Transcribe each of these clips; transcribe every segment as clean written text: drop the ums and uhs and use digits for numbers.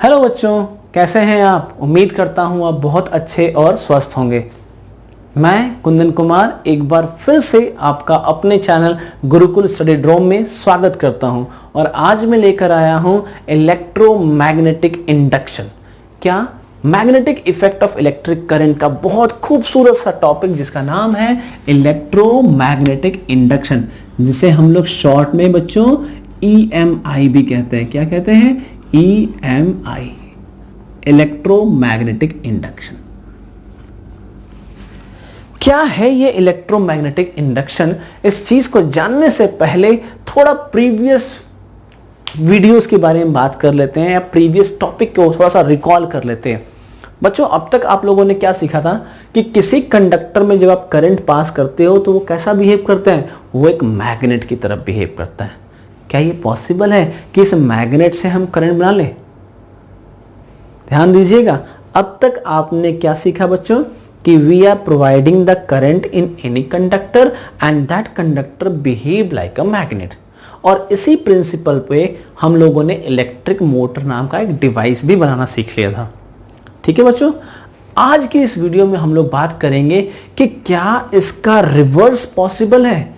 Hello बच्चों, कैसे हैं आप। उम्मीद करता हूं आप बहुत अच्छे और स्वस्थ होंगे। मैं कुंदन कुमार एक बार फिर से आपका अपने चैनल गुरुकुल स्टडी ड्रोम में स्वागत करता हूं और आज मैं लेकर आया हूं इलेक्ट्रोमैग्नेटिक इंडक्शन। क्या magnetic effect of electric current का बहुत खूबसूरत सा टॉपिक जिसका नाम है इलेक्ट्रोमैग्नेटिक इंडक्शन, जिसे हम लोग शॉर्ट में बच्चों EMI भी कहते हैं। क्या कहते हैं? EMI, electromagnetic induction. क्या है ये इलेक्ट्रोमैग्नेटिक इंडक्शन? इस चीज को जानने से पहले थोड़ा प्रीवियस वीडियोस के बारे में बात कर लेते हैं या प्रीवियस टॉपिक को थोड़ा सा रिकॉल कर लेते हैं। बच्चों, अब तक आप लोगों ने क्या सीखा था कि किसी कंडक्टर में जब आप करंट पास करते हो तो वो कैसा बिहेव करता है? वो एक मैग्नेट की तरफ बिहेव करता है। क्या ये पॉसिबल है कि इस मैग्नेट से हम करंट बना लें? ध्यान दीजिएगा, अब तक आपने क्या सीखा बच्चों कि we are providing the current in any conductor and that conductor behave like a magnet. और इसी प्रिंसिपल पे हम लोगों ने इलेक्ट्रिक मोटर नाम का एक डिवाइस भी बनाना सीख लिया था। ठीक है बच्चों, आज की इस वीडियो में हम लोग बात करेंगे कि क्या इसका रिवर्स पॉसिबल है।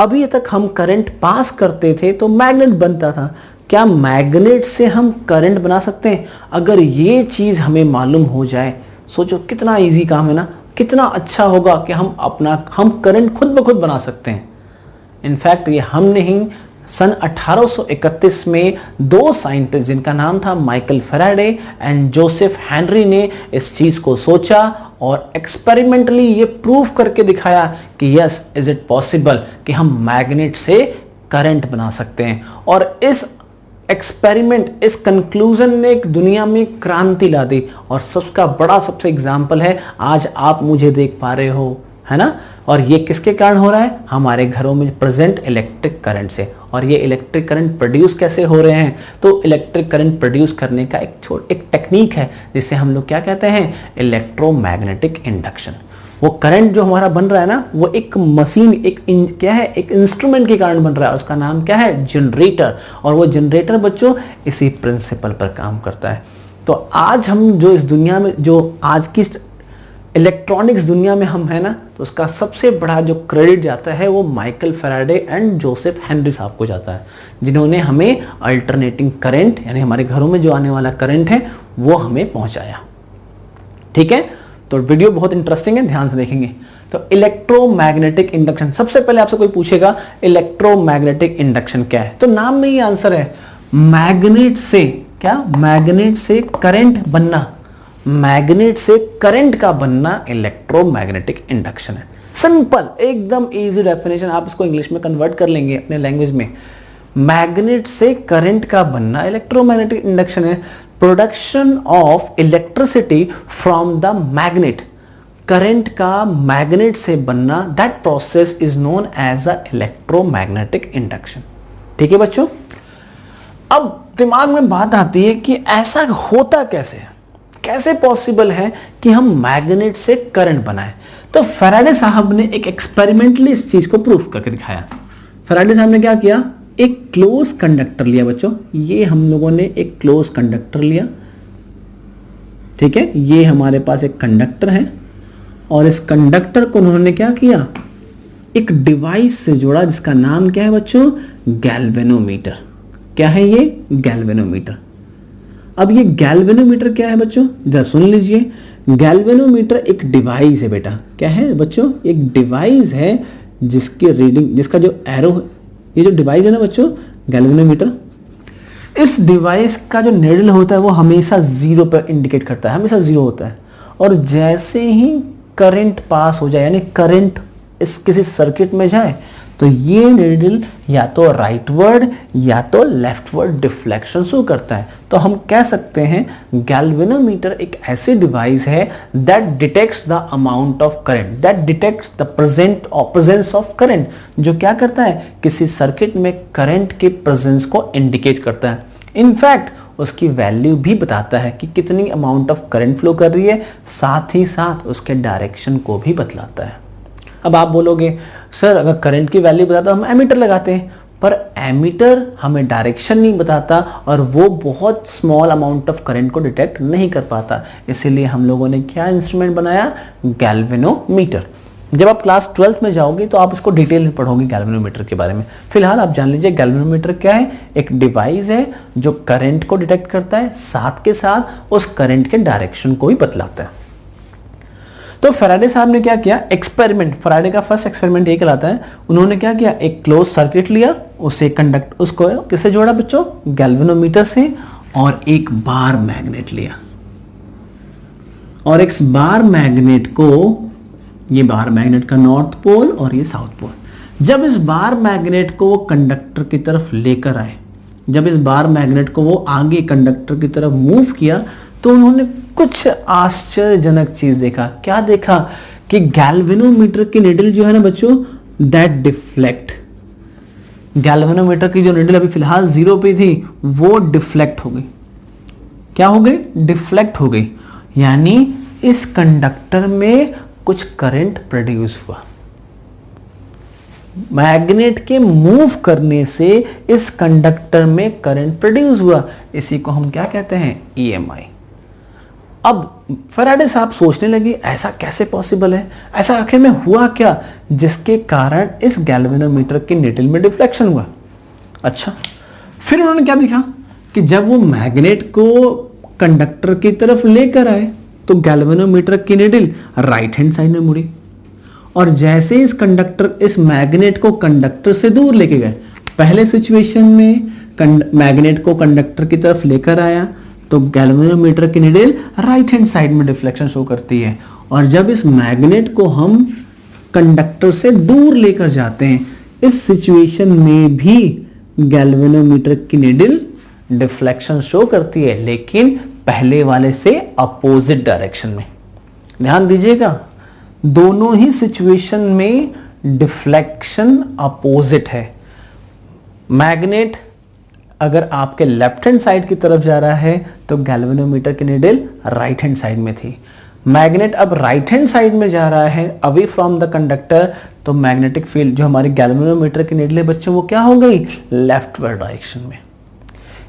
अभी तक हम करंट पास करते थे तो मैग्नेट बनता था, क्या मैग्नेट से हम करंट बना सकते हैं? अगर ये चीज हमें मालूम हो जाए, सोचो कितना इजी काम है ना, कितना अच्छा होगा कि हम करंट खुद ब खुद बना सकते हैं। इनफैक्ट ये हम नहीं, सन 1831 में दो साइंटिस्ट जिनका नाम था Michael Faraday and Joseph Henry ने इस चीज को सोचा और एक्सपेरिमेंटली ये प्रूव करके दिखाया कि यस, इज इट पॉसिबल कि हम मैग्नेट से करंट बना सकते हैं। और इस एक्सपेरिमेंट, इस कंक्लूजन ने एक दुनिया में क्रांति ला दी और सबका बड़ा सबसे एग्जाम्पल है आज आप मुझे देख पा रहे हो, है ना। और ये किसके कारण हो रहा है? हमारे घरों में प्रेजेंट इलेक्ट्रिक करंट से। और ये इलेक्ट्रिक करंट प्रोड्यूस कैसे हो रहे हैं? तो इलेक्ट्रिक करंट प्रोड्यूस करने का एक टेक्निक है जिसे हम लोग क्या कहते हैं? Electromagnetic induction. वो करंट जो हमारा बन रहा है ना, वो एक मशीन, क्या है, एक इंस्ट्रूमेंट के कारण बन रहा है। उसका नाम क्या है? जनरेटर। और वो जनरेटर बच्चों इसी प्रिंसिपल पर काम करता है। तो आज हम जो इस दुनिया में, जो आज की इलेक्ट्रॉनिक्स दुनिया में हम है ना, तो उसका सबसे बड़ा जो क्रेडिट जाता है वो Michael Faraday and Joseph Henry साहब को जाता है, जिन्होंने हमें अल्टरनेटिंग करंट, यानी हमारे घरों में जो आने वाला करंट है वो हमें पहुंचाया। ठीक है, तो वीडियो बहुत इंटरेस्टिंग है, ध्यान से देखेंगे। तो इलेक्ट्रोमैग्नेटिक इंडक्शन, सबसे पहले आपसे कोई पूछेगा इलेक्ट्रोमैग्नेटिक इंडक्शन क्या है, तो नाम में ही आंसर है, मैग्नेट से क्या, मैग्नेट से करंट बनना, मैग्नेट से करंट का बनना इलेक्ट्रोमैग्नेटिक इंडक्शन है। सिंपल, एकदम इजी डेफिनेशन, आप इसको इंग्लिश में कन्वर्ट कर लेंगे अपने लैंग्वेज में। मैग्नेट से करंट का बनना इलेक्ट्रोमैग्नेटिक इंडक्शन है। Production of electricity from the magnet, current का मैग्नेट से बनना, that process is known as a electromagnetic induction. ठीक है बच्चों, अब दिमाग में बात आती है कि ऐसा होता कैसे पॉसिबल है कि हम मैग्नेट से करंट बनाएं। तो फैराडे साहब ने एक एक्सपेरिमेंटली इस चीज को प्रूफ करके दिखाया। फैराडे साहब ने क्या किया? एक क्लोज कंडक्टर लिया बच्चों, ये हम लोगों ने एक क्लोज कंडक्टर लिया। ठीक है, ये हमारे पास एक कंडक्टर है और इस कंडक्टर को उन्होंने क्या किया? एक डिवाइस से जोड़ा जिसका नाम क्या है बच्चों? गैल्वेनोमीटर। क्या है ये? गैल्वेनोमीटर। अब ये गैल्वेनोमीटर क्या है बच्चों? जरा सुन लीजिए। गैल्वेनोमीटर एक डिवाइस है बेटा। क्या है बच्चों? एक डिवाइस है जिसकी रीडिंग, जिसका जो एरो, ये जो डिवाइस है ना बच्चों, गैल्वेनोमीटर, इस डिवाइस का जो निडल होता है वो हमेशा जीरो पर इंडिकेट करता है, हमेशा जीरो होता है। और जैसे ही करंट पास हो जाए, यानी करंट इस किसी सर्किट में जाए, तो ये निडल या तो राइटवर्ड या तो लेफ्टवर्ड डिफ्लेक्शन शो करता है। तो हम कह सकते हैं गैल्वेनोमीटर एक ऐसी डिवाइस है that detects the amount of current, that detects the presence of current, जो क्या करता है? किसी सर्किट में करंट के प्रेजेंस को इंडिकेट करता है। इनफैक्ट उसकी वैल्यू भी बताता है कि कितनी अमाउंट ऑफ करंट फ्लो कर रही है, साथ ही साथ उसके डायरेक्शन को भी बतलाता है। अब आप बोलोगे सर, अगर करंट की वैल्यू बताता तो हम एमीटर लगाते हैं, पर एमीटर हमें डायरेक्शन नहीं बताता और वो बहुत स्मॉल अमाउंट ऑफ करंट को डिटेक्ट नहीं कर पाता। इसीलिए हम लोगों ने क्या इंस्ट्रूमेंट बनाया, गैल्वेनोमीटर। जब आप क्लास 12th में जाओगे तो आप इसको डिटेल में पढ़ोगे गैल्वेनोमीटर के बारे में। फिलहाल आप जान लीजिए गैल्वेनोमीटर क्या है। एक डिवाइस है जो करंट को डिटेक्ट करता है, साथ के साथ उस करंट के डायरेक्शन को भी बतलाता है। तो फैराडे साहब ने क्या किया, एक्सपेरिमेंट, फैराडे का फर्स्ट एक्सपेरिमेंट ये कहलाता है। उन्होंने क्या किया, एक क्लोज सर्किट लिया, उसे उसको किससे जोड़ा बच्चों, गैल्वेनोमीटर से, और एक बार मैग्नेट लिया, और इस बार मैग्नेट को, ये बार मैग्नेट का नॉर्थ पोल और ये साउथ पोल, जब इस बार मैग्नेट को वो कंडक्टर की तरफ लेकर आए, जब इस बार मैग्नेट को वो आगे कंडक्टर की तरफ मूव किया, तो उन्होंने कुछ आश्चर्यजनक चीज देखा। क्या देखा कि गैल्वेनोमीटर की निडल जो है ना बच्चों, दैट डिफ्लेक्ट, गैल्वेनोमीटर की जो निडल अभी फिलहाल 0 पे थी वो डिफ्लेक्ट हो गई। क्या हो गई, डिफ्लेक्ट हो गई, यानी इस कंडक्टर में कुछ करंट प्रोड्यूस हुआ। मैग्नेट के मूव करने से इस कंडक्टर में करंट प्रोड्यूस हुआ, इसी को हम क्या कहते हैं, EMI। अब फैराडे साहब सोचने लगे ऐसा कैसे पॉसिबल है, ऐसा आखिर में हुआ क्या जिसके कारण इस गैल्वेनोमीटर की निडल में डिफ्लेक्शन हुआ। अच्छा, फिर उन्होंने क्या देखा कि जब वो मैग्नेट को कंडक्टर की तरफ लेकर आए तो गैल्वेनोमीटर की निडल राइट हैंड साइड में मुड़ी, और जैसे इस मैग्नेट को कंडक्टर से दूर लेके गए, पहले सिचुएशन में मैग्नेट को कंडक्टर की तरफ लेकर आया तो गैल्वेनोमीटर की निडल राइट हैंड साइड में डिफ्लेक्शन शो करती है, और जब इस मैग्नेट को हम कंडक्टर से दूर लेकर जाते हैं, इस सिचुएशन में भी गैल्वेनोमीटर की निडल डिफ्लेक्शन शो करती है, लेकिन पहले वाले से अपोजिट डायरेक्शन में। ध्यान दीजिएगा, दोनों ही सिचुएशन में डिफ्लेक्शन अपोजिट है। मैग्नेट अगर आपके लेफ्ट हैंड साइड की तरफ जा रहा है तो गैल्वेनोमीटर की निडल राइट हैंड साइड में थी। मैग्नेट अब राइट हैंड साइड में जा रहा है अवे फ्रॉम द कंडक्टर, तो मैग्नेटिक फील्ड जो हमारी गैल्वेनोमीटर की निडल है बच्चों वो क्या हो गई, लेफ्टवर्ड डायरेक्शन में।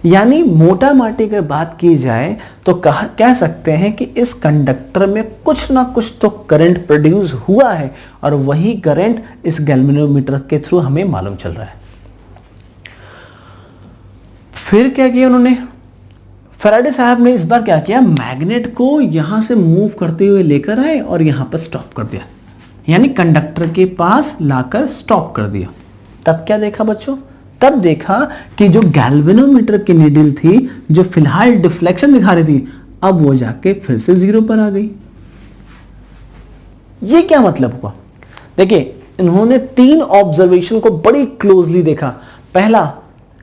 यानी मोटा माटी की बात की जाए तो कह सकते हैं कि इस कंडक्टर में कुछ ना कुछ तो करंट प्रोड्यूस हुआ है, और वही करंट इस गैल्वेनोमीटर के थ्रू हमें मालूम चल रहा है। फिर क्या किया उन्होंने, फैराडे साहब ने इस बार क्या किया, मैग्नेट को यहां से मूव करते हुए लेकर आए और यहां पर स्टॉप कर दिया, यानी कंडक्टर के पास लाकर स्टॉप कर दिया। तब क्या देखा बच्चों, तब देखा कि जो गैल्वेनोमीटर की निडल थी जो फिलहाल डिफ्लेक्शन दिखा रही थी, अब वो जाके फिर से 0 पर आ गई। ये क्या मतलब हुआ, देखिए इन्होंने 3 ऑब्जर्वेशन को बड़ी क्लोजली देखा। पहला,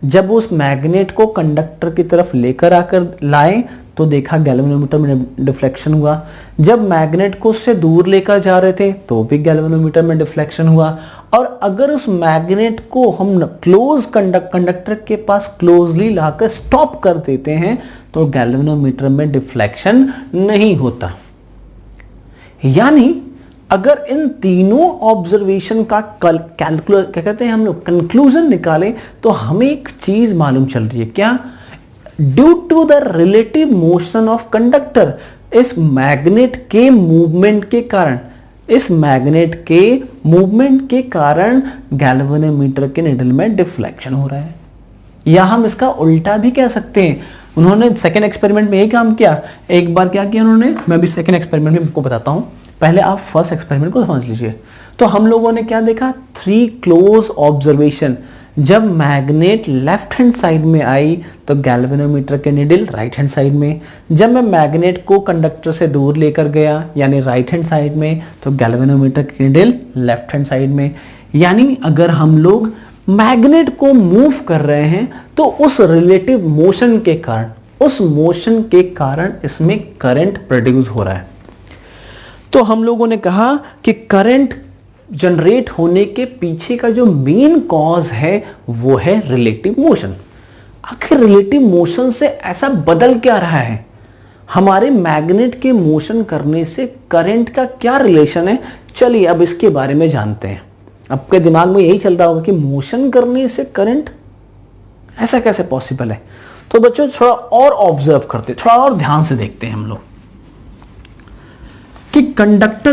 जब उस मैग्नेट को कंडक्टर की तरफ लेकर आकर लाए तो देखा गैल्वेनोमीटर में डिफ्लेक्शन हुआ। जब मैग्नेट को उससे दूर लेकर जा रहे थे तो भी गैल्वेनोमीटर में डिफ्लेक्शन हुआ। और अगर उस मैग्नेट को हम क्लोज कंडक्टर के पास क्लोजली लाकर स्टॉप कर देते हैं तो गैल्वेनोमीटर में डिफ्लेक्शन नहीं होता। यानी अगर इन तीनों ऑब्जर्वेशन का क्या कहते हैं हम लोग कंक्लूजन निकालें तो हमें एक चीज मालूम चल रही है, क्या, due to the relative motion of conductor, इस मैग्नेट के मूवमेंट के कारण, इस मैग्नेट के मूवमेंट के कारण गैल्वेनोमीटर के निडल में डिफ्लेक्शन हो रहा है। या हम इसका उल्टा भी कह सकते हैं, उन्होंने सेकेंड एक्सपेरिमेंट में यही काम किया। एक बार क्या किया उन्होंने, मैं भी सेकेंड एक्सपेरिमेंट में आपको बताता हूं, पहले आप फर्स्ट एक्सपेरिमेंट को समझ लीजिए। तो हम लोगों ने क्या देखा, 3 क्लोज ऑब्जर्वेशन। जब मैग्नेट लेफ्ट हैंड साइड में आई तो गैल्वेनोमीटर के निडल राइट हैंड साइड में। जब मैं मैग्नेट को कंडक्टर से दूर लेकर गया यानी राइट हैंड साइड में तो गैल्वेनोमीटर की निडल लेफ्ट हैंड साइड में। यानी अगर हम लोग मैग्नेट को मूव कर रहे हैं तो उस रिलेटिव मोशन के कारण, उस मोशन के कारण इसमें करंट प्रोड्यूस हो रहा है। तो हम लोगों ने कहा कि करंट जनरेट होने के पीछे का जो मेन कॉज है वो है रिलेटिव मोशन। आखिर रिलेटिव मोशन से ऐसा बदल क्या रहा है, हमारे मैग्नेट के मोशन करने से करंट का क्या रिलेशन है, चलिए अब इसके बारे में जानते हैं। आपके दिमाग में यही चल रहा होगा कि मोशन करने से करंट, ऐसा कैसे पॉसिबल है। तो बच्चों थोड़ा और ऑब्जर्व करते, थोड़ा और ध्यान से देखते हैं हम लोग कि कंडक्टर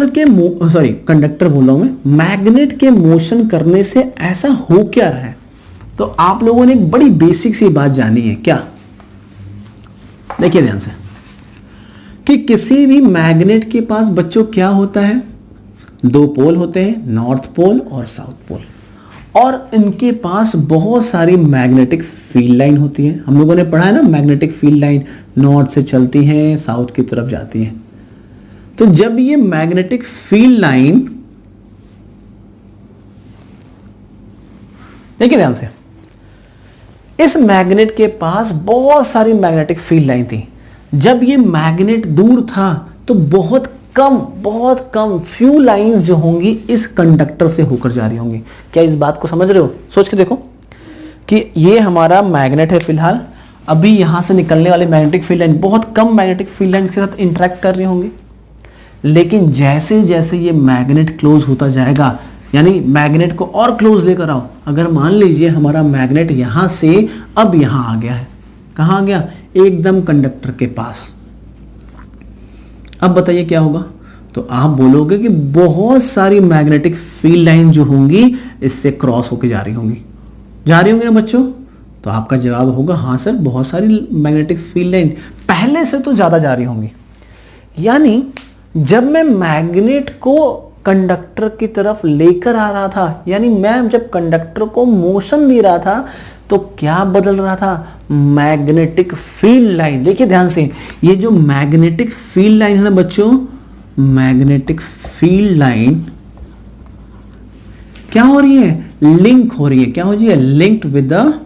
बोल रहा हूं मैं, मैग्नेट के मोशन करने से ऐसा हो क्या रहा है। तो आप लोगों ने एक बड़ी बेसिक सी बात जानी है। क्या? देखिए ध्यान से कि किसी भी मैग्नेट के पास बच्चों क्या होता है, दो पोल होते हैं, नॉर्थ पोल और साउथ पोल, और इनके पास बहुत सारी मैग्नेटिक फील्ड लाइन होती है। हम लोगों ने पढ़ा है ना, मैग्नेटिक फील्ड लाइन नॉर्थ से चलती है, साउथ की तरफ जाती है। तो जब ये मैग्नेटिक फील्ड लाइन, देखिए ध्यान से, इस मैग्नेट के पास बहुत सारी मैग्नेटिक फील्ड लाइन थी। जब ये मैग्नेट दूर था तो बहुत कम फ्यू लाइंस जो होंगी इस कंडक्टर से होकर जा रही होंगी। क्या इस बात को समझ रहे हो? सोच के देखो कि ये हमारा मैग्नेट है फिलहाल, अभी यहां से निकलने वाले मैग्नेटिक फील्ड लाइन, बहुत कम मैग्नेटिक फील्ड लाइन के साथ इंटरेक्ट कर रही होंगी। लेकिन जैसे जैसे ये मैग्नेट क्लोज होता जाएगा, यानी मैग्नेट को और क्लोज लेकर आओ, अगर मान लीजिए हमारा मैग्नेट यहां से अब यहां आ गया है, कहां आ गया? एकदम कंडक्टर के पास। अब बताइए क्या होगा? तो आप बोलोगे कि बहुत सारी मैग्नेटिक फील्ड लाइन जो होंगी इससे क्रॉस होकर जा रही होंगी ना बच्चों? तो आपका जवाब होगा हाँ सर, बहुत सारी मैग्नेटिक फील्ड लाइन पहले से तो ज्यादा जा रही होंगी। यानी जब मैं मैग्नेट को कंडक्टर की तरफ लेकर आ रहा था, यानी मैं जब कंडक्टर को मोशन दे रहा था, तो क्या बदल रहा था? Magnetic field line. देखिए ध्यान से, ये जो मैग्नेटिक फील्ड लाइन है ना बच्चों, मैग्नेटिक फील्ड लाइन क्या हो रही है? लिंक हो रही है। क्या हो रही है? लिंक्ड विद द,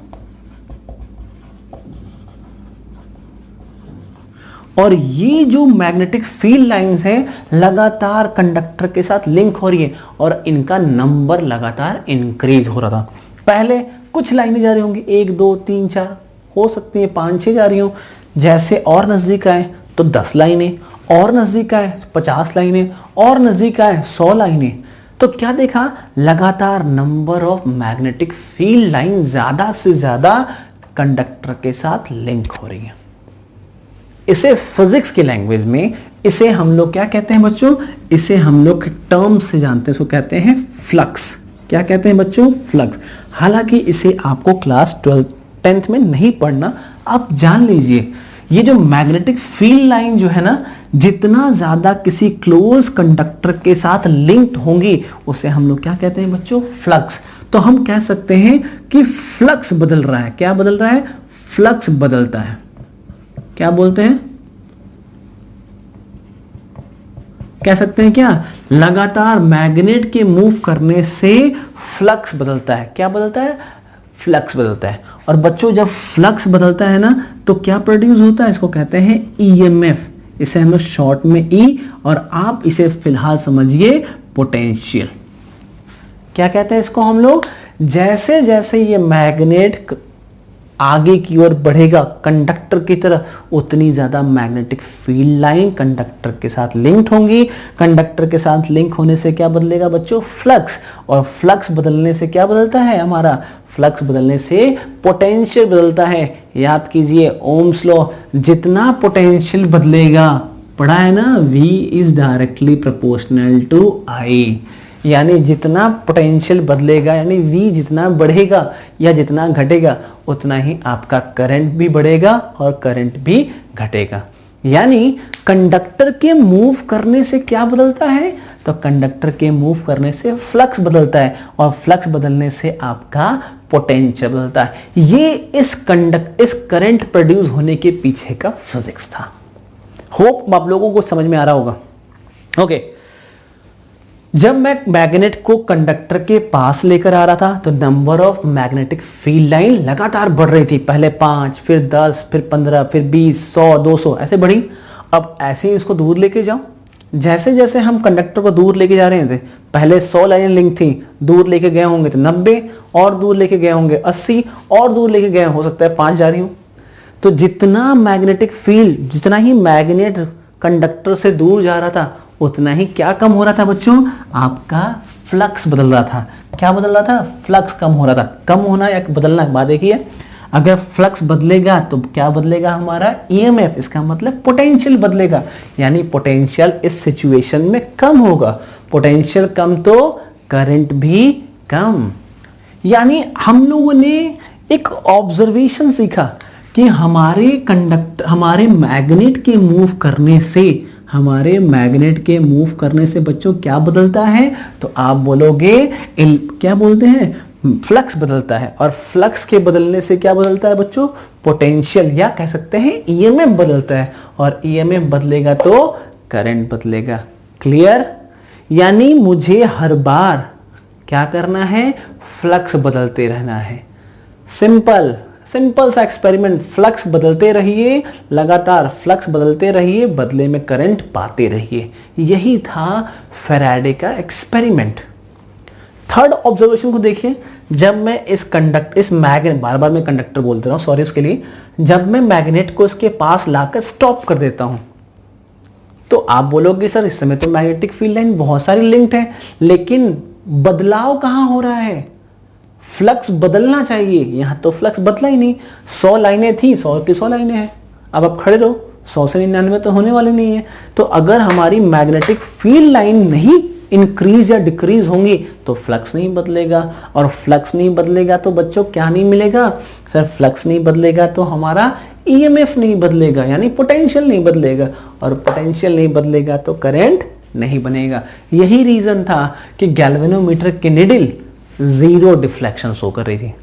और ये जो मैग्नेटिक फील्ड लाइंस हैं लगातार कंडक्टर के साथ लिंक हो रही है और इनका नंबर लगातार इंक्रीज हो रहा था। पहले कुछ लाइनें जा रही होंगी, 1 2 3 4, हो सकती है 5 6 जा रही हो। जैसे और नजदीक आए तो 10 लाइनें, और नजदीक आए 50 लाइनें, और नजदीक आए 100 लाइनें। तो क्या देखा? लगातार number of magnetic field line ज्यादा से ज्यादा कंडक्टर के साथ लिंक हो रही है। इसे फिजिक्स की लैंग्वेज में इसे हम लोग क्या कहते हैं बच्चों? इसे हम लोग टर्म से जानते हैं, इसको कहते हैं फ्लक्स। क्या कहते हैं बच्चों? फ्लक्स। हालांकि इसे आपको क्लास 10th में नहीं पढ़ना, आप जान लीजिए ये जो मैग्नेटिक फील्ड लाइन जो है ना, जितना ज्यादा किसी क्लोज कंडक्टर के साथ लिंक्ड होंगी उसे हम लोग क्या कहते हैं बच्चों? फ्लक्स। तो हम कह सकते हैं कि फ्लक्स बदल रहा है। क्या बदल रहा है? फ्लक्स बदलता है। क्या बोलते हैं? कह सकते हैं क्या? लगातार मैग्नेट के मूव करने से फ्लक्स बदलता है। क्या बदलता है? फ्लक्स बदलता है। और बच्चों जब फ्लक्स बदलता है ना तो क्या प्रोड्यूस होता है? इसको कहते हैं ईएमएफ। इसे हम लोग शॉर्ट में ई, और आप इसे फिलहाल समझिए पोटेंशियल। क्या कहते हैं इसको हम लोग? जैसे जैसे ये मैग्नेट आगे की ओर बढ़ेगा कंडक्टर की तरफ, उतनी ज्यादा मैग्नेटिक फील्ड लाइन कंडक्टर के साथ लिंक्ड होंगी। कंडक्टर के साथ लिंक होने से क्या बदलेगा बच्चों? फ्लक्स। और फ्लक्स बदलने से क्या बदलता है हमारा? फ्लक्स बदलने से पोटेंशियल बदलता है। याद कीजिए ओम्स लॉ, जितना पोटेंशियल बदलेगा, पढ़ा है ना, V is directly proportional to I। यानी जितना पोटेंशियल बदलेगा, यानी V जितना बढ़ेगा या जितना घटेगा, उतना ही आपका करंट भी बढ़ेगा और करंट भी घटेगा। यानी कंडक्टर के मूव करने से क्या बदलता है? तो कंडक्टर के मूव करने से फ्लक्स बदलता है, और फ्लक्स बदलने से आपका पोटेंशियल बदलता है। ये इस करंट प्रोड्यूस होने के पीछे का फिजिक्स था। होप आप लोगों को समझ में आ रहा होगा। ओके, जब मैं मैग्नेट को कंडक्टर के पास लेकर आ रहा था तो number of magnetic field line लगातार बढ़ रही थी। पहले 5, फिर 10, फिर 15, फिर 20, 100, 200 ऐसे बढ़ी। अब ऐसे ही इसको दूर लेके जाओ। जैसे जैसे हम कंडक्टर को दूर लेके जा रहे थे, पहले 100 लाइनें लिंक थी, दूर लेके गए होंगे तो 90, और दूर लेके गए होंगे 80, और दूर लेके गए हो सकता है 5 जा रही हो। तो जितना मैग्नेटिक फील्ड, जितना ही मैग्नेट कंडक्टर से दूर जा रहा था, उतना ही क्या कम हो रहा था बच्चों? आपका फ्लक्स बदल रहा था। क्या बदल रहा था? फ्लक्स कम हो रहा था। कम होना या बदलना बात देखिए, अगर फ्लक्स बदलेगा तो क्या बदलेगा? हमारा ईएमएफ। इसका मतलब पोटेंशियल बदलेगा, यानी पोटेंशियल इस सिचुएशन में कम होगा। पोटेंशियल कम तो करंट भी कम। यानी हम लोगों ने एक ऑब्जर्वेशन सीखा कि हमारे मैग्नेट के मूव करने से बच्चों क्या बदलता है? तो आप बोलोगे क्या बोलते हैं? फ्लक्स बदलता है। और फ्लक्स के बदलने से क्या बदलता है बच्चों? पोटेंशियल, या कह सकते हैं ईएमएफ बदलता है। और ईएमएफ बदलेगा तो करंट बदलेगा। क्लियर? यानी मुझे हर बार क्या करना है? फ्लक्स बदलते रहना है। सिंपल सा एक्सपेरिमेंट। फ्लक्स बदलते रहिए, लगातार फ्लक्स बदलते रहिए, बदले में करंट पाते रहिए। यही था फैराडे का एक्सपेरिमेंट। थर्ड ऑब्जर्वेशन को देखिए, जब मैं इस मैग्नेट, बार बार मैं कंडक्टर बोलते रहा हूं, सॉरी उसके लिए, जब मैं मैग्नेट को इसके पास लाकर स्टॉप कर देता हूं, तो आप बोलोगे सर इस समय तो मैग्नेटिक फील्ड लाइन बहुत सारी लिंक्ड है, लेकिन बदलाव कहां हो रहा है? फ्लक्स बदलना चाहिए, यहां तो फ्लक्स बदला ही नहीं। 100 लाइनें थी, 100 की 100 लाइनें हैं। अब आप खड़े रहो, 100 से 99 तो होने वाले नहीं है। तो अगर हमारी मैग्नेटिक फील्ड लाइन नहीं इंक्रीज या डिक्रीज होंगी तो फ्लक्स नहीं बदलेगा। और फ्लक्स नहीं बदलेगा तो बच्चों क्या नहीं मिलेगा? सर फ्लक्स नहीं बदलेगा तो हमारा ईएमएफ नहीं बदलेगा, यानी पोटेंशियल नहीं बदलेगा। और पोटेंशियल नहीं बदलेगा तो करंट नहीं बनेगा। यही रीजन था कि गैल्वेनोमीटर की निडल 0 डिफ्लेक्शन शो कर रही थी।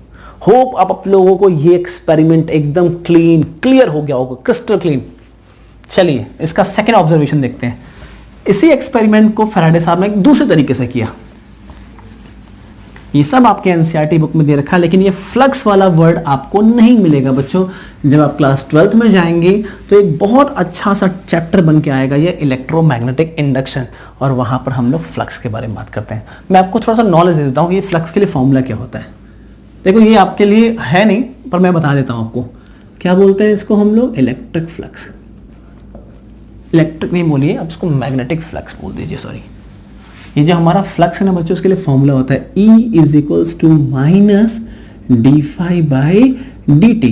होप आप लोगों को ये एक्सपेरिमेंट एकदम क्लियर हो गया होगा, क्रिस्टल क्लीन। चलिए इसका सेकेंड ऑब्जर्वेशन देखते हैं। इसी एक्सपेरिमेंट को फैराडे साहब ने एक दूसरे तरीके से किया। ये सब आपके एनसीईआरटी बुक में दे रखा है, लेकिन ये फ्लक्स वाला वर्ड आपको नहीं मिलेगा बच्चों। जब आप क्लास 12th में जाएंगे तो एक बहुत अच्छा सा चैप्टर बन के आएगा, ये इलेक्ट्रोमैग्नेटिक इंडक्शन, और वहां पर हम लोग फ्लक्स के बारे में बात करते हैं। मैं आपको थोड़ा सा नॉलेज दे देता हूँ, ये फ्लक्स के लिए फॉर्मूला क्या होता है। देखो ये आपके लिए है नहीं, पर मैं बता देता हूँ आपको। क्या बोलते हैं इसको हम लोग? Electric flux. इलेक्ट्रिक नहीं बोलिए, आप इसको मैग्नेटिक फ्लक्स बोल दीजिए, सॉरी। ये जो हमारा फ्लक्स है ना बच्चों, उसके लिए फॉर्मूला होता है E = -dφ/dt।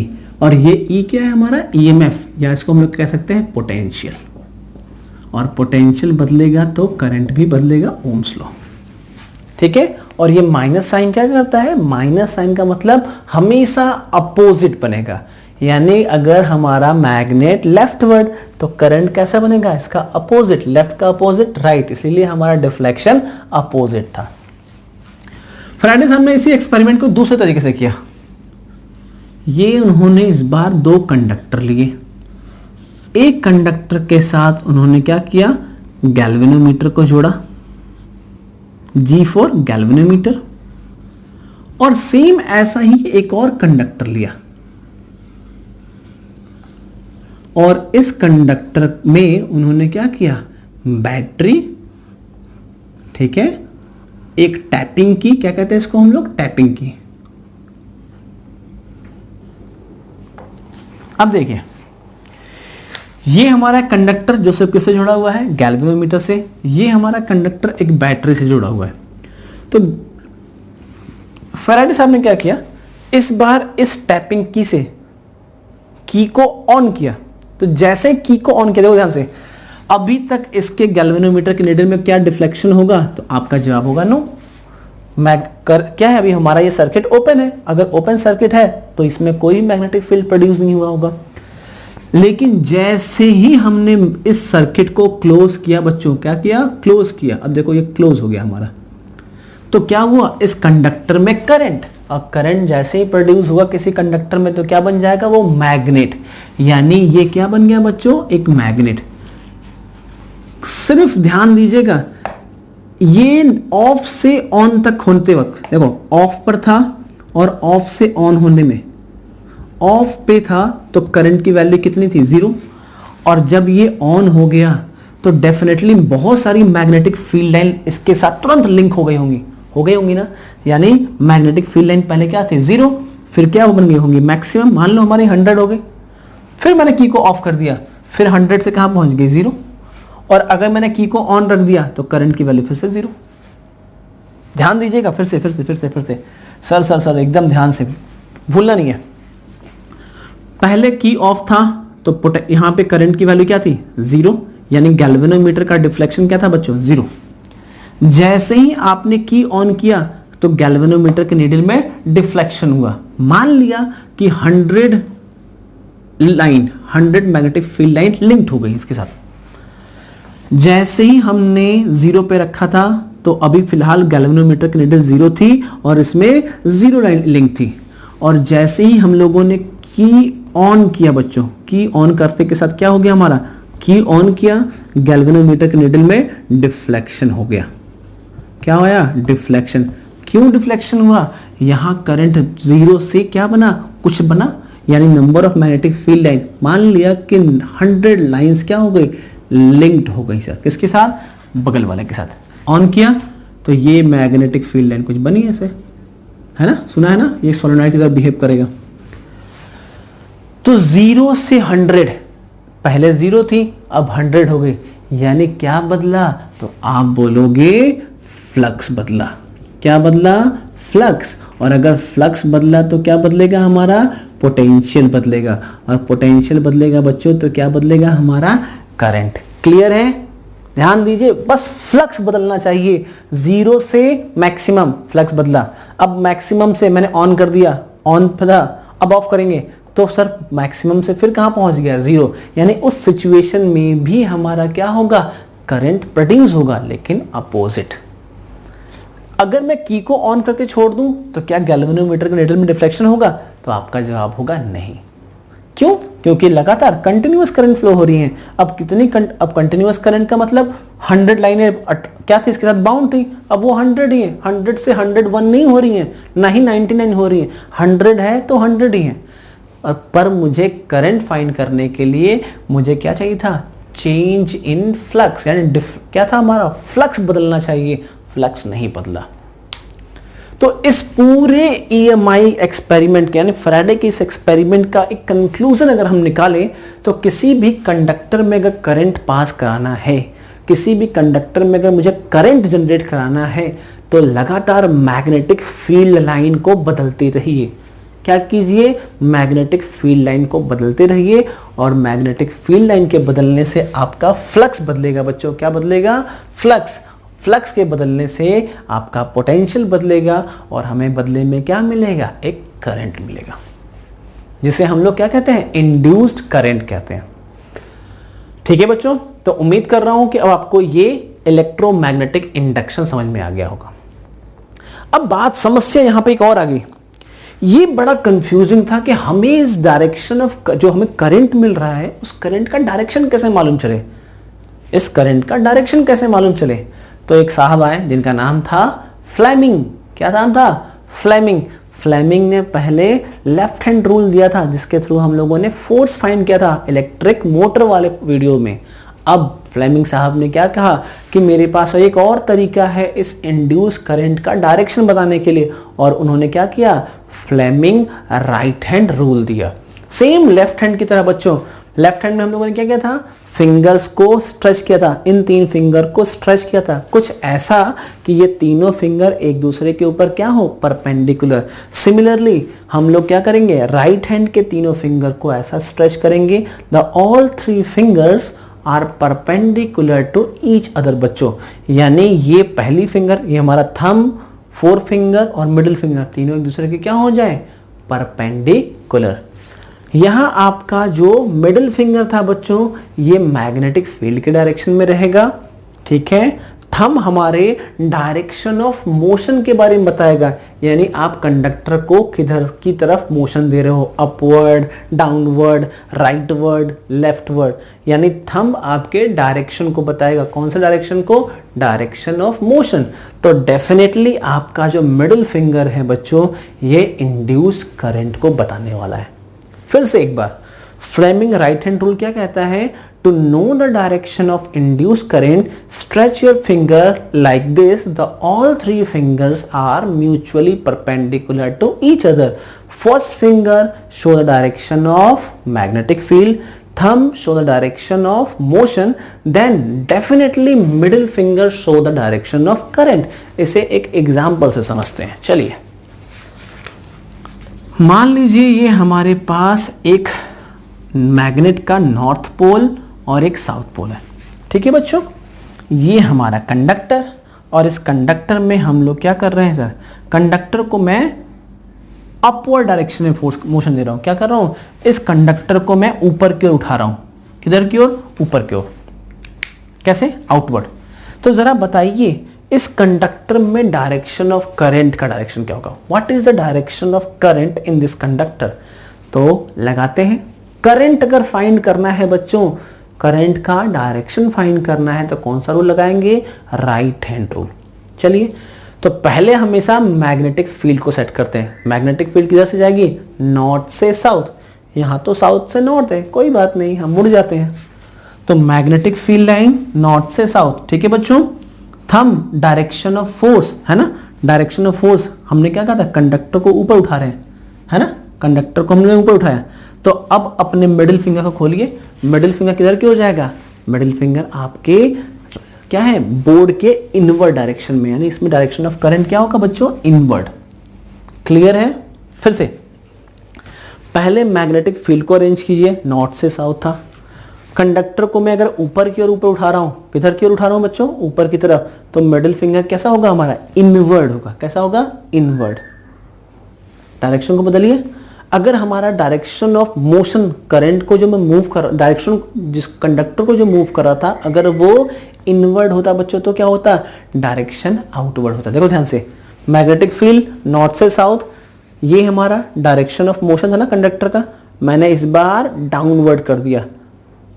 और ये E क्या है? हमारा EMF, या इसको हम लोग कह सकते हैं पोटेंशियल। और पोटेंशियल बदलेगा तो करंट भी बदलेगा, ओम्स लॉ। ठीक है? और ये माइनस साइन क्या करता है? माइनस साइन का मतलब हमेशा अपोजिट बनेगा, यानी अगर हमारा मैग्नेट लेफ्टवर्ड तो करंट कैसा बनेगा? इसका अपोजिट। लेफ्ट का अपोजिट राइट, इसीलिए हमारा डिफ्लेक्शन अपोजिट था। फैराडे साहब ने इसी एक्सपेरिमेंट को दूसरे तरीके से किया। ये उन्होंने इस बार 2 कंडक्टर लिए। एक कंडक्टर के साथ उन्होंने क्या किया? गैल्वेनोमीटर को जोड़ा, G फॉर गैल्वेनोमीटर। और सेम ऐसा ही एक और कंडक्टर लिया, और इस कंडक्टर में उन्होंने क्या किया? बैटरी, ठीक है, एक टैपिंग की, क्या कहते हैं इसको हम लोग? टैपिंग की। अब देखिए, ये हमारा कंडक्टर जो सिर्फ किससे जुड़ा हुआ है? गैल्वेनोमीटर से। ये हमारा कंडक्टर एक बैटरी से जुड़ा हुआ है। तो फैराडे साहब ने क्या किया? इस बार इस टैपिंग की से की को ऑन किया। तो जैसे की को ऑन किया, देखो ध्यान से, अभी तक इसके गैल्वेनोमीटर के निडल में क्या डिफ्लेक्शन होगा? तो आपका जवाब होगा नो। क्या है? अभी हमारा ये सर्किट ओपन है। अगर ओपन सर्किट है तो इसमें कोई मैग्नेटिक फील्ड प्रोड्यूस नहीं हुआ होगा। लेकिन जैसे ही हमने इस सर्किट को क्लोज किया बच्चों, क्या किया? क्लोज किया। अब देखो ये क्लोज हो गया हमारा, तो क्या हुआ? इस कंडक्टर में करंट। अब करंट जैसे ही प्रोड्यूस हुआ किसी कंडक्टर में तो क्या बन जाएगा? वो मैग्नेट। यानी ये क्या बन गया बच्चों? एक मैग्नेट। सिर्फ ध्यान दीजिएगा, ये ऑफ से ऑन तक होते वक्त, देखो ऑफ पर था और ऑफ से ऑन होने में, ऑफ पे था तो करंट की वैल्यू कितनी थी? 0। और जब ये ऑन हो गया तो डेफिनेटली बहुत सारी मैग्नेटिक फील्ड लाइन इसके साथ तुरंत लिंक हो गई होंगी ना। यानी मैग्नेटिक फील्ड लाइन पहले क्या थी? 0, फिर क्या बन गई होंगी? मैक्सिमम। मान लो हमारी 100 हो गई, फिर मैंने की को ऑफ कर दिया, फिर 100 से कहां पहुंच गई? 0। और अगर मैंने की को ऑन रख दिया तो करंट की वैल्यू फिर से 0। ध्यान दीजिएगा, फिर से सर एकदम ध्यान से, भूलना नहीं है। पहले की ऑफ था तो यहां पे करंट की वैल्यू क्या थी 0, यानी गैल्वेनोमीटर का डिफ्लेक्शन क्या था बच्चों 0। जैसे ही आपने की ऑन किया तो गैल्वेनोमीटर के नीडल में डिफ्लेक्शन हुआ। मान लिया कि 100 मैग्नेटिक फील्ड लाइन लिंक्ड हो गई इसके साथ। जैसे ही हमने 0 पे रखा था तो अभी फिलहाल गैल्वेनोमीटर की नीडल 0 थी और इसमें 0 लाइन लिंक थी। और जैसे ही हम लोगों ने की ऑन किया बच्चों, की ऑन करते के साथ क्या हो गया हमारा, की ऑन किया, गैल्वेनोमीटर के नीडल में डिफ्लेक्शन हो गया। क्या होया, डिफ्लेक्शन। क्यों डिफ्लेक्शन हुआ, यहां करंट 0 से क्या बना, कुछ बना, यानी number of magnetic field line, मान लिया कि 100 लाइंस क्या हो गई, लिंक्ड हो गई सर, किसके साथ, बगल वाले के साथ। ऑन किया तो ये मैग्नेटिक फील्ड लाइन कुछ बनी ऐसे, है ना, सुना है ना, ये सोलेनॉइड की तरह बिहेव करेगा। तो 0 से 100, पहले 0 थी अब 100 हो गई, यानी क्या बदला, तो आप बोलोगे फ्लक्स बदला। क्या बदला, फ्लक्स। और अगर फ्लक्स बदला तो क्या बदलेगा, हमारा पोटेंशियल बदलेगा। और पोटेंशियल बदलेगा बच्चों तो क्या बदलेगा, हमारा करंट। क्लियर है, ध्यान दीजिए, बस फ्लक्स बदलना चाहिए। 0 से मैक्सिमम फ्लक्स बदला। अब मैक्सिमम से मैंने ऑन कर दिया, ऑन था, अब ऑफ करेंगे तो सर मैक्सिमम से फिर कहां पहुंच गया, 0। यानी उस सिचुएशन में भी हमारा क्या होगा, करंट प्रोड्यूस होगा, लेकिन अपोजिट। अगर मैं की को ऑन करके छोड़ दूं तो क्या गैल्वेनोमीटर के नीडल में डिफ्लेक्शन होगा, तो आपका जवाब होगा नहीं। क्यों, क्योंकि लगातार कंटिन्यूअस करंट फ्लो हो रही है। अब कितनी अब कंटिन्यूअस करंट का मतलब 100 लाइनें क्या थी इसके साथ बाउंड थी, अब वो 100 ही है। 100 से 101 नहीं हो रही है, ना ही 99 हो रही है, 100 है तो 100 ही है। पर मुझे करंट फाइंड करने के लिए मुझे क्या चाहिए था, चेंज इन फ्लक्स, यानी क्या था हमारा, फ्लक्स बदलना चाहिए, फ्लक्स नहीं बदला। तो इस पूरे EMI एक्सपेरिमेंट के, यानी फैराडे के इस एक्सपेरिमेंट का एक कंक्लूजन अगर हम निकालें तो किसी भी कंडक्टर में अगर करंट पास कराना है, किसी भी कंडक्टर में अगर मुझे करंट जनरेट कराना है तो लगातार मैग्नेटिक फील्ड लाइन को बदलते रहिए। क्या कीजिए, मैग्नेटिक फील्ड लाइन को बदलते रहिए, और मैग्नेटिक फील्ड लाइन के बदलने से आपका फ्लक्स बदलेगा बच्चों। क्या बदलेगा, फ्लक्स। फ्लक्स के बदलने से आपका पोटेंशियल बदलेगा और हमें बदले में क्या मिलेगा, एक करंट मिलेगा, जिसे हम लोग क्या कहते हैं, इंड्यूस्ड करंट कहते हैं। ठीक है बच्चों, तो उम्मीद कर रहा हूं कि अब आपको ये इलेक्ट्रोमैग्नेटिक इंडक्शन समझ में आ गया होगा। अब बात, समस्या यहां पे एक और आ गई। ये बड़ा कंफ्यूजिंग था कि हमें इस डायरेक्शन ऑफ जो हमें करंट मिल रहा है, उस करंट का डायरेक्शन कैसे मालूम चले, इस करंट का डायरेक्शन कैसे मालूम चले। तो एक साहब आए जिनका नाम था फ्लेमिंग। क्या नाम था, फ्लेमिंग। फ्लेमिंग ने पहले लेफ्ट हैंड रूल दिया था, जिसके थ्रू हम लोगों ने फोर्स फाइंड किया था इलेक्ट्रिक मोटर वाले वीडियो में। अब फ्लेमिंग साहब ने क्या कहा कि मेरे पास एक और तरीका है इस इंड्यूस करंट का डायरेक्शन बताने के लिए, और उन्होंने क्या किया, फ्लेमिंग राइट हैंड रूल दिया। सेम लेफ्ट हैंड की तरह बच्चों, लेफ्ट हैंड में हम लोगों ने क्या किया था, फिंगर्स को स्ट्रेच किया था, इन 3 फिंगर को स्ट्रेच किया था, कुछ ऐसा कि ये तीनों फिंगर एक दूसरे के ऊपर क्या हो, परपेंडिकुलर। सिमिलरली हम लोग क्या करेंगे, राइट हैंड के तीनों फिंगर को ऐसा स्ट्रेच करेंगे, the all 3 fingers are perpendicular to each other बच्चों। यानी ये पहली फिंगर, ये हमारा थंब, 4 फिंगर और मिडिल फिंगर, तीनों एक दूसरे के क्या हो जाए, परपेंडिकुलर। यहां आपका जो मिडिल फिंगर था बच्चों, ये मैग्नेटिक फील्ड के डायरेक्शन में रहेगा, ठीक है। थंब हमारे डायरेक्शन ऑफ मोशन के बारे में बताएगा, यानी आप कंडक्टर को किधर की तरफ मोशन दे रहे हो, अपवर्ड, डाउनवर्ड, राइटवर्ड, लेफ्टवर्ड, यानी थंब आपके डायरेक्शन को बताएगा। कौन सा डायरेक्शन को, डायरेक्शन ऑफ मोशन। तो डेफिनेटली आपका जो मिडिल फिंगर है बच्चों, ये इंड्यूस करंट को बताने वाला है। फिर से एक बार, फ्लेमिंग राइट हैंड रूल क्या कहता है, to know the direction of induced current, stretch your finger like this, the all 3 fingers are mutually perpendicular to each other. First finger show the direction of magnetic field, thumb show the direction of motion, then definitely middle finger show the direction of current. इसे एक example से समझते हैं। चलिए, मान लीजिए ये हमारे पास एक मैग्नेट का नॉर्थ पोल और एक साउथ पोल है। ठीक है बच्चों, ये हमारा कंडक्टर, और इस कंडक्टर में हम लोग क्या कर रहे हैं सर, कंडक्टर को मैं अपवर्ड डायरेक्शन में फोर्स मोशन दे रहा हूं। क्या कर रहा हूं, इस कंडक्टर को मैं ऊपर की ओर उठा रहा हूं। किधर की ओर, ऊपर की ओर। कैसे, आउटवर्ड। तो जरा बताइए इस कंडक्टर में डायरेक्शन ऑफ करंट का डायरेक्शन क्या होगा, what is the direction of current in this conductor. तो लगाते हैं, करंट अगर फाइंड करना है बच्चों, करंट का डायरेक्शन फाइंड करना है तो कौन सा रूल लगाएंगे, राइट हैंड रूल। चलिए, तो पहले हमेशा मैग्नेटिक फील्ड को सेट करते हैं। मैग्नेटिक फील्ड किधर से जाएगी, नॉर्थ से साउथ। यहां तो साउथ से नॉर्थ है, कोई बात नहीं, हम मुड़ जाते हैं। तो मैग्नेटिक फील्ड लाइन नॉर्थ से साउथ। ठीक है बच्चों, थंब डायरेक्शन ऑफ फोर्स है ना, डायरेक्शन ऑफ फोर्स हमने क्या कहा था, कंडक्टर को ऊपर उठा रहे हैं, है ना, कंडक्टर को हमने ऊपर उठाया। तो अब अपने मिडिल फिंगर को खोलिए, मिडिल फिंगर किधर की हो जाएगा, मिडिल फिंगर आपके क्या है, बोर्ड के इनवर्ड डायरेक्शन में, यानी इसमें डायरेक्शन ऑफ करंट क्या होगा बच्चों, इनवर्ड। क्लियर है। फिर से पहले मैग्नेटिक फील्ड को अरेंज कीजिए, नॉर्थ से साउथ था। कंडक्टर को मैं अगर ऊपर की ओर ऊपर उठा रहा हूं, किधर की ओर उठा रहा हूं बच्चों, ऊपर की तरफ, तो मिडिल फिंगर कैसा होगा हमारा, इनवर्ड होगा। कैसा होगा, इनवर्ड। डायरेक्शन को बदलिए, अगर हमारा डायरेक्शन ऑफ मोशन, करंट को जो मैं मूव कर, डायरेक्शन जिस कंडक्टर को जो मूव कर रहा था, अगर वो इनवर्ड होता बच्चों तो क्या होता, डायरेक्शन आउटवर्ड होता। देखो ध्यान से, मैग्नेटिक फील्ड नॉर्थ से साउथ, ये हमारा डायरेक्शन ऑफ मोशन था ना कंडक्टर का, मैंने इस बार डाउनवर्ड कर दिया।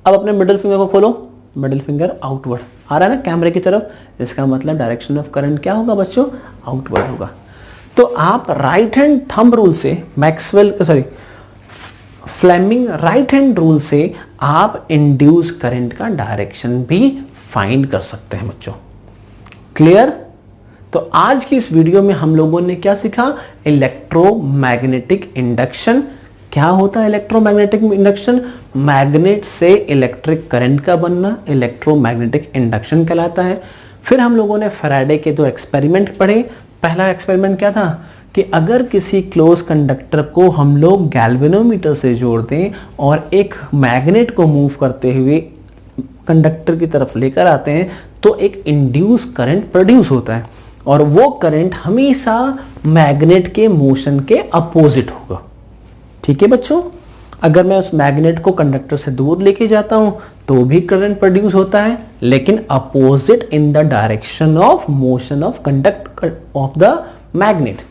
अब अपने मिडिल फिंगर को खोलो, मिडिल फिंगर आउटवर्ड आ रहा है ना कैमरे की तरफ, इसका मतलब डायरेक्शन ऑफ करंट क्या होगा बच्चों, आउटवर्ड होगा। तो आप राइट हैंड थंब रूल से, फ्लेमिंग राइट हैंड रूल से आप इंड्यूस करंट का डायरेक्शन भी फाइंड कर सकते हैं बच्चों। क्लियर। तो आज की इस वीडियो में हम लोगों ने क्या सीखा, इलेक्ट्रोमैग्नेटिक इंडक्शन। क्या होता है इलेक्ट्रोमैग्नेटिक इंडक्शन, मैग्नेट से इलेक्ट्रिक करंट का बनना इलेक्ट्रोमैग्नेटिक इंडक्शन कहलाता है। फिर हम लोगों ने फैराडे के दो एक्सपेरिमेंट पढ़े। पहला एक्सपेरिमेंट क्या था कि अगर किसी क्लोज कंडक्टर को हम लोग गैल्वेनोमीटर से जोड़ दें और एक मैग्नेट को मूव करते हुए कंडक्टर की तरफ लेकर आते हैं तो एक इंड्यूस करंट प्रोड्यूस होता है, और वो करंट हमेशा मैग्नेट के मोशन के अपोजिट होगा। ठीक है बच्चों, अगर मैं उस मैग्नेट को कंडक्टर से दूर लेके जाता हूं तो भी करंट प्रोड्यूस होता है, लेकिन opposite in the direction of motion of conduct of the magnet.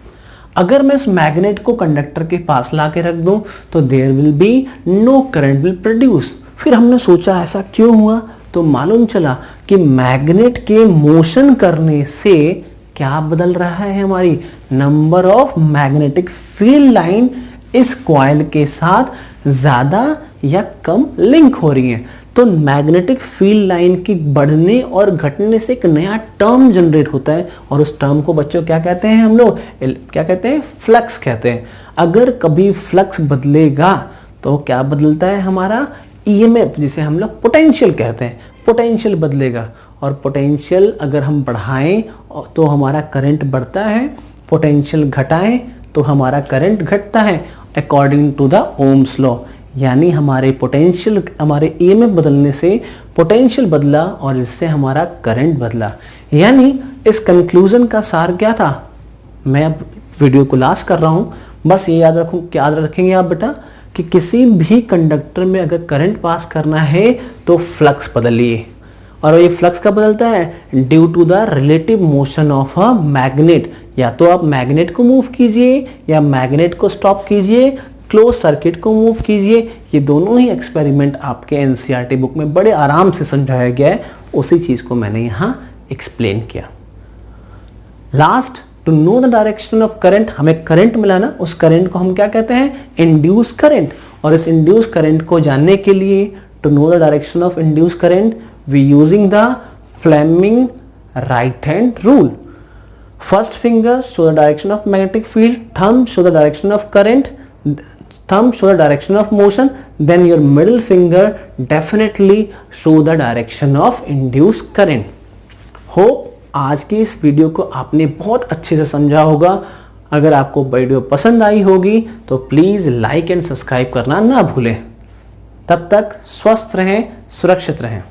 अगर मैं उस मैग्नेट को कंडक्टर के पास ला के रख दूं तो there will be no current will produce. फिर हमने सोचा ऐसा क्यों हुआ, तो मालूम चला कि मैग्नेट के मोशन करने से क्या बदल रहा है, हमारी number of magnetic field line इस कॉइल के साथ ज्यादा या कम लिंक हो रही है। तो मैग्नेटिक फील्ड लाइन की बढ़ने और घटने से एक नया टर्म जनरेट होता है, और उस टर्म को बच्चों क्या कहते हैं, हम लोग क्या कहते हैं, फ्लक्स कहते हैं। अगर कभी फ्लक्स बदलेगा तो क्या बदलता है, हमारा ईएमएफ, जिसे हम लोग पोटेंशियल कहते हैं, पोटेंशियल बदलेगा। और पोटेंशियल अगर हम बढ़ाएं तो हमारा करंट बढ़ता है, पोटेंशियल घटाएं तो हमारा करंट घटता है, according to the Ohm's law. यानी हमारे पोटेंशियल, हमारे ईएमएफ बदलने से पोटेंशियल बदला और इससे हमारा करंट बदला। यानी इस कंक्लूजन का सार क्या था, मैं अब वीडियो को लास्ट कर रहा हूं, बस ये याद रखेंगे आप बेटा कि किसी भी कंडक्टर में अगर करंट पास करना है तो फ्लक्स बदलिए, और ये फ्लक्स कब बदलता है, due to the relative motion of a magnet. या तो आप मैग्नेट को मूव कीजिए या मैग्नेट को स्टॉप कीजिए, क्लोज सर्किट को मूव कीजिए। ये दोनों ही एक्सपेरिमेंट आपके एनसीईआरटी बुक में बड़े आराम से समझाया गया है, उसी चीज को मैंने यहां एक्सप्लेन किया। Last, to know the direction of current, हमें करंट मिला ना, उस करंट को हम क्या कहते हैं, इंड्यूस करंट। और इस इंड्यूस करंट को जानने के लिए, to know the direction of induce current, we using the Fleming right hand rule. First finger show the direction of magnetic field, thumb show the direction of current, thumb show the direction of motion, then your middle finger definitely show the direction of induced current. Hope आज की इस video को आपने बहुत अच्छे से समझा होगा। अगर आपको वीडियो पसंद आई होगी तो प्लीज लाइक एंड सब्सक्राइब करना ना भूलें। तब तक स्वस्थ रहें, सुरक्षित रहें।